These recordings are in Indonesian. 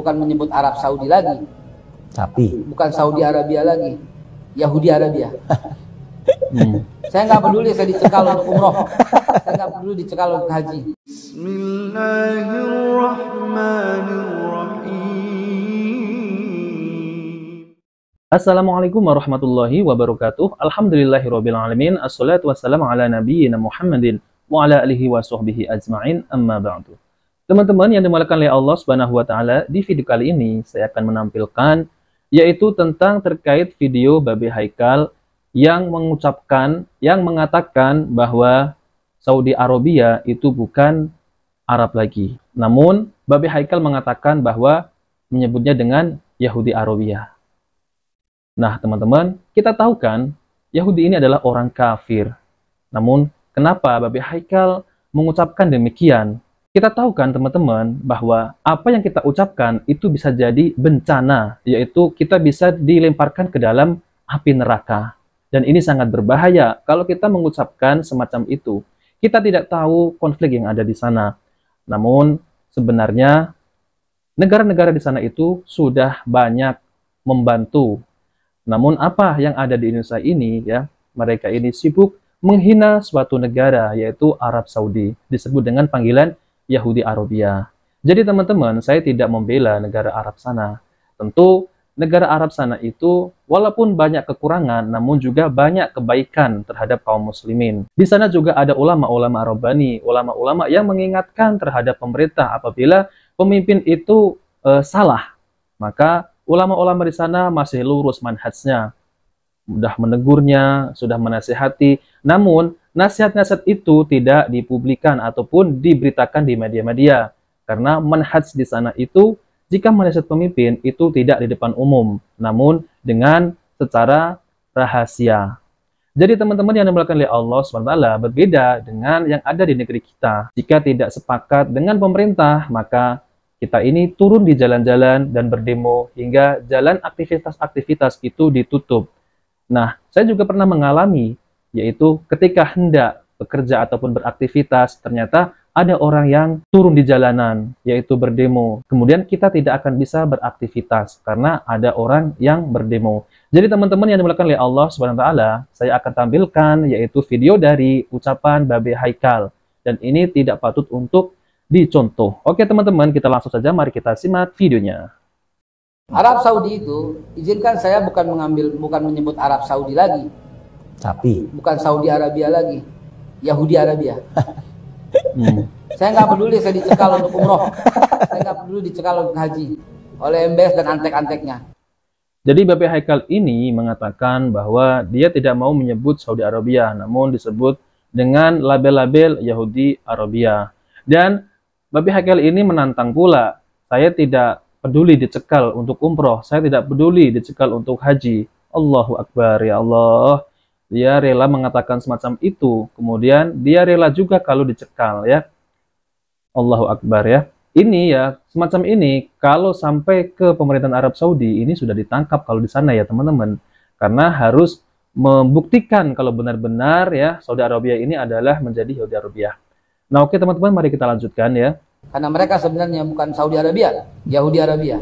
bukan menyebut Arab Saudi lagi, tapi bukan Saudi Arabia lagi, Yahudi Arabia. Saya nggak peduli saya dicekal untuk umroh, saya nggak peduli dicekal untuk haji. Assalamualaikum warahmatullahi wabarakatuh. Alhamdulillahirabbil alamin. Assalatu wassalamu ala nabiyyina Muhammadin wa ala alihi wa sahbihi ajma'in. Amma ba'du. Teman-teman yang dimuliakan oleh Allah Subhanahu wa taala, di video kali ini saya akan menampilkan yaitu tentang terkait video Babe Haikal yang mengatakan bahwa Saudi Arabia itu bukan Arab lagi. Namun Babe Haikal mengatakan bahwa menyebutnya dengan Yahudi Arabia. Nah, teman-teman, kita tahu kan Yahudi ini adalah orang kafir. Namun, kenapa Babe Haikal mengucapkan demikian? Kita tahu kan, teman-teman, bahwa apa yang kita ucapkan itu bisa jadi bencana, yaitu kita bisa dilemparkan ke dalam api neraka. Dan ini sangat berbahaya kalau kita mengucapkan semacam itu. Kita tidak tahu konflik yang ada di sana. Namun, sebenarnya negara-negara di sana itu sudah banyak membantu. Namun apa yang ada di Indonesia ini, ya, mereka ini sibuk menghina suatu negara, yaitu Arab Saudi, disebut dengan panggilan Yahudi Arabia. Jadi teman-teman, saya tidak membela negara Arab sana. Tentu negara Arab sana itu walaupun banyak kekurangan, namun juga banyak kebaikan terhadap kaum muslimin. Di sana juga ada ulama-ulama Rabbani, ulama-ulama yang mengingatkan terhadap pemerintah apabila pemimpin itu salah. Maka ulama-ulama di sana masih lurus manhajnya, sudah menegurnya, sudah menasihati. Namun nasihat-nasihat itu tidak dipublikan ataupun diberitakan di media-media, karena manhaj di sana itu jika menasihat pemimpin itu tidak di depan umum, namun dengan secara rahasia. Jadi teman-teman yang dimuliakan oleh Allah SWT, berbeda dengan yang ada di negeri kita. Jika tidak sepakat dengan pemerintah, maka kita ini turun di jalan-jalan dan berdemo hingga jalan aktivitas-aktivitas itu ditutup. Nah, saya juga pernah mengalami, yaitu ketika hendak bekerja ataupun beraktivitas, ternyata ada orang yang turun di jalanan, yaitu berdemo. Kemudian kita tidak akan bisa beraktivitas karena ada orang yang berdemo. Jadi teman-teman yang dimuliakan oleh Allah Subhanahu wa taala, saya akan tampilkan yaitu video dari ucapan Babe Haikal, dan ini tidak patut untuk dicontoh. Oke teman-teman, kita langsung saja, mari kita simak videonya. Arab Saudi itu, izinkan saya bukan menyebut Arab Saudi lagi, tapi bukan Saudi Arabia lagi, Yahudi Arabia. Saya nggak peduli saya dicekal untuk umroh, saya nggak peduli dicekal untuk haji oleh MBS dan antek-anteknya. Jadi Babe Haikal ini mengatakan bahwa dia tidak mau menyebut Saudi Arabia, namun disebut dengan label-label Yahudi Arabia. Dan Babe Haikal ini menantang pula, saya tidak peduli dicekal untuk umroh, saya tidak peduli dicekal untuk haji. Allahu Akbar, ya Allah. Dia rela mengatakan semacam itu, kemudian dia rela juga kalau dicekal, ya. Allahu Akbar, ya. Ini ya, semacam ini, kalau sampai ke pemerintahan Arab Saudi, ini sudah ditangkap kalau di sana ya teman-teman. Karena harus membuktikan kalau benar-benar ya, Saudi Arabia ini adalah menjadi Yahudi Arabia. Nah oke teman-teman, mari kita lanjutkan ya. Karena mereka sebenarnya bukan Saudi Arabia, Yahudi Arabia.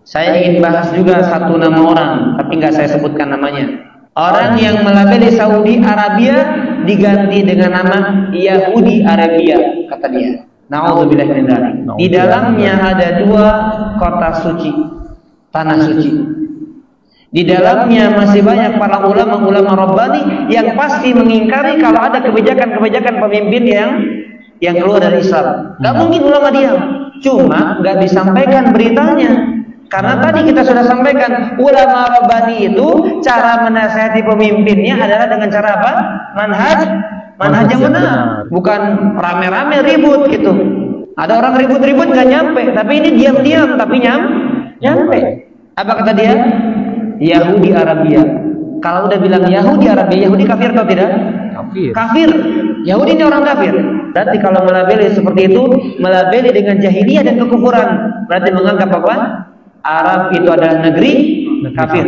Saya ingin bahas juga satu nama orang, tapi nggak saya sebutkan namanya. Orang yang melabeli Saudi Arabia diganti dengan nama Yahudi Arabia, kata dia. Na'udzubillah min dzalik. Di dalamnya ada dua kota suci, tanah suci. Di dalamnya masih banyak para ulama-ulama Rabbani yang pasti mengingkari kalau ada kebijakan-kebijakan pemimpin yang keluar dari Islam. Gak mungkin ulama diam, cuma gak disampaikan beritanya. Karena tadi kita sudah sampaikan, ulama Rabbani itu cara menasihati pemimpinnya adalah dengan cara apa? Manhaj yang benar, bukan rame-rame ribut gitu. Ada orang ribut-ribut gak nyampe, tapi ini diam-diam tapi nyampe. Apa kata dia? Yahudi Arabia. Kalau udah bilang Yahudi Arabia, Yahudi kafir atau tidak? Kafir. Yahudi ini orang kafir. Berarti kalau melabeli seperti itu, melabeli dengan jahiliyah dan kekufuran, berarti menganggap apa? Arab itu adalah negeri kafir.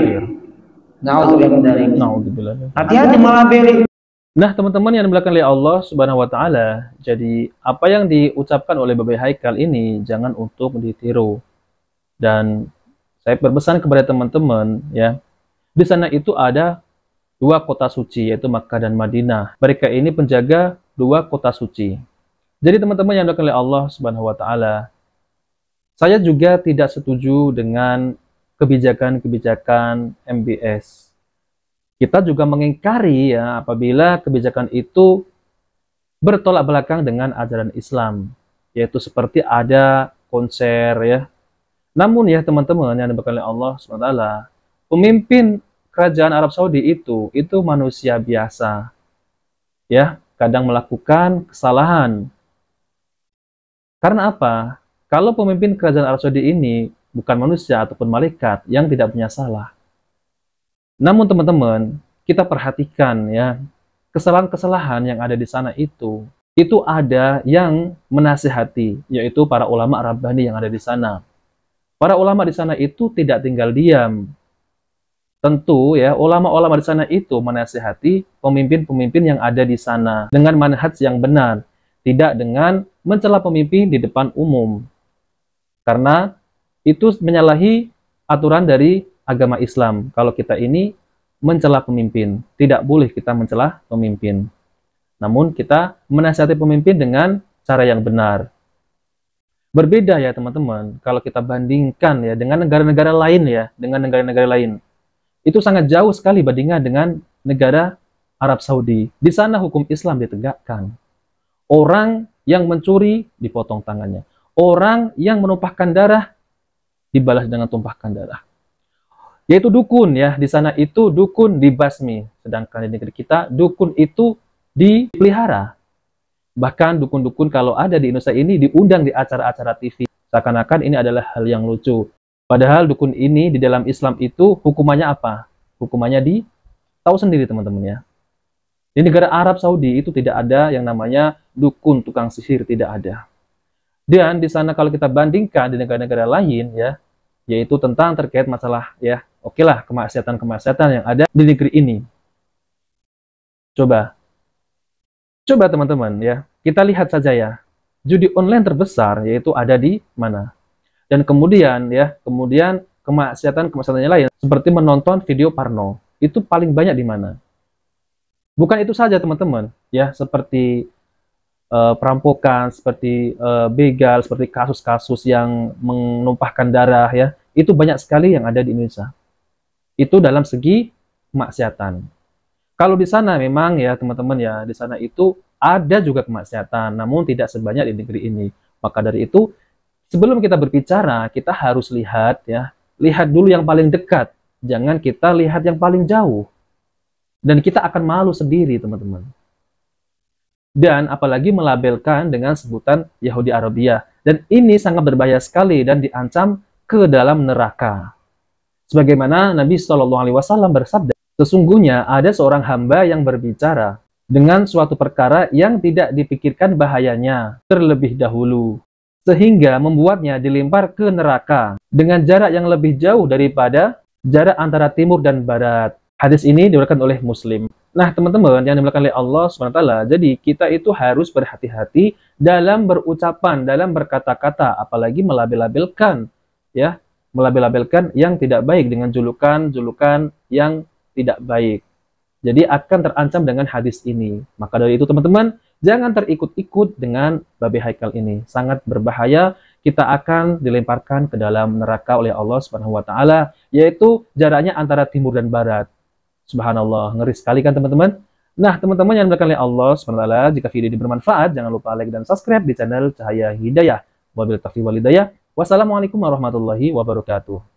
Na'udzubillah. Hati-hati melabeli. Nah, teman-teman yang dimuliakan oleh Allah Subhanahu wa taala, jadi apa yang diucapkan oleh Babe Haikal ini jangan untuk ditiru. Dan saya berpesan kepada teman-teman ya, di sana itu ada 2 kota suci, yaitu Makkah dan Madinah. Mereka ini penjaga 2 kota suci. Jadi teman-teman yang dimuliakan oleh Allah Subhanahu wa taala, saya juga tidak setuju dengan kebijakan-kebijakan MBS. Kita juga mengingkari ya apabila kebijakan itu bertolak belakang dengan ajaran Islam, yaitu seperti ada konser ya. Namun ya teman-teman yang dimuliakan oleh Allah Subhanahu wa taala, pemimpin kerajaan Arab Saudi itu manusia biasa. Ya, kadang melakukan kesalahan. Karena apa? Kalau pemimpin kerajaan Arab Saudi ini bukan manusia ataupun malaikat yang tidak punya salah. Namun teman-teman, kita perhatikan ya, kesalahan-kesalahan yang ada di sana itu ada yang menasihati, yaitu para ulama Rabbani yang ada di sana. Para ulama di sana itu tidak tinggal diam. Tentu ya, ulama-ulama di sana itu menasihati pemimpin-pemimpin yang ada di sana dengan manhaj yang benar, tidak dengan mencela pemimpin di depan umum. Karena itu menyalahi aturan dari agama Islam. Kalau kita ini mencela pemimpin, tidak boleh kita mencela pemimpin. Namun kita menasihati pemimpin dengan cara yang benar. Berbeda ya teman-teman, kalau kita bandingkan ya dengan negara-negara lain ya, dengan negara-negara lain. Itu sangat jauh sekali bandingnya dengan negara Arab Saudi. Di sana hukum Islam ditegakkan. Orang yang mencuri dipotong tangannya. Orang yang menumpahkan darah dibalas dengan tumpahkan darah. Yaitu dukun ya, di sana itu dukun dibasmi. Sedangkan di negeri kita dukun itu dipelihara. Bahkan dukun-dukun kalau ada di Indonesia ini diundang di acara-acara TV. Seakan-akan ini adalah hal yang lucu. Padahal dukun ini di dalam Islam itu hukumannya apa? Hukumannya tahu sendiri teman-teman ya. Di negara Arab Saudi itu tidak ada yang namanya dukun tukang sihir, tidak ada. Dan di sana kalau kita bandingkan di negara-negara lain ya, yaitu tentang terkait masalah ya, oke lah kemaksiatan-kemaksiatan yang ada di negeri ini. Coba teman-teman ya, kita lihat saja ya, judi online terbesar yaitu ada di mana? Dan kemudian kemaksiatan-kemaksiatan yang lain seperti menonton video porno itu paling banyak di mana? Bukan itu saja teman-teman ya, seperti perampokan, seperti begal, seperti kasus-kasus yang menumpahkan darah ya, itu banyak sekali yang ada di Indonesia. Itu dalam segi kemaksiatan. Kalau di sana memang ya teman-teman ya, di sana itu ada juga kemaksiatan, namun tidak sebanyak di negeri ini. Maka dari itu sebelum kita berbicara, kita harus lihat ya, lihat dulu yang paling dekat. Jangan kita lihat yang paling jauh. Dan kita akan malu sendiri, teman-teman. Dan apalagi melabelkan dengan sebutan Yahudi Arabia. Dan ini sangat berbahaya sekali dan diancam ke dalam neraka. Sebagaimana Nabi SAW bersabda, sesungguhnya ada seorang hamba yang berbicara dengan suatu perkara yang tidak dipikirkan bahayanya terlebih dahulu, sehingga membuatnya dilempar ke neraka dengan jarak yang lebih jauh daripada jarak antara timur dan barat. Hadis ini diriwayatkan oleh Muslim. Nah, teman-teman yang dimuliakan oleh Allah SWT, jadi kita itu harus berhati-hati dalam berucapan, dalam berkata-kata, apalagi melabel-labelkan, ya, melabel-labelkan yang tidak baik dengan julukan-julukan yang tidak baik. Jadi akan terancam dengan hadis ini. Maka dari itu teman-teman, jangan terikut-ikut dengan babi haikal ini. Sangat berbahaya, kita akan dilemparkan ke dalam neraka oleh Allah Subhanahu wa taala, yaitu jaraknya antara timur dan barat. Subhanallah, ngeri sekali kan teman-teman? Nah, teman-teman yang dimuliakan oleh Allah Subhanahu wa taala, jika video ini bermanfaat, jangan lupa like dan subscribe di channel Cahaya Hidayah. Wabillahi taufiq wal hidayah. Wassalamualaikum warahmatullahi wabarakatuh.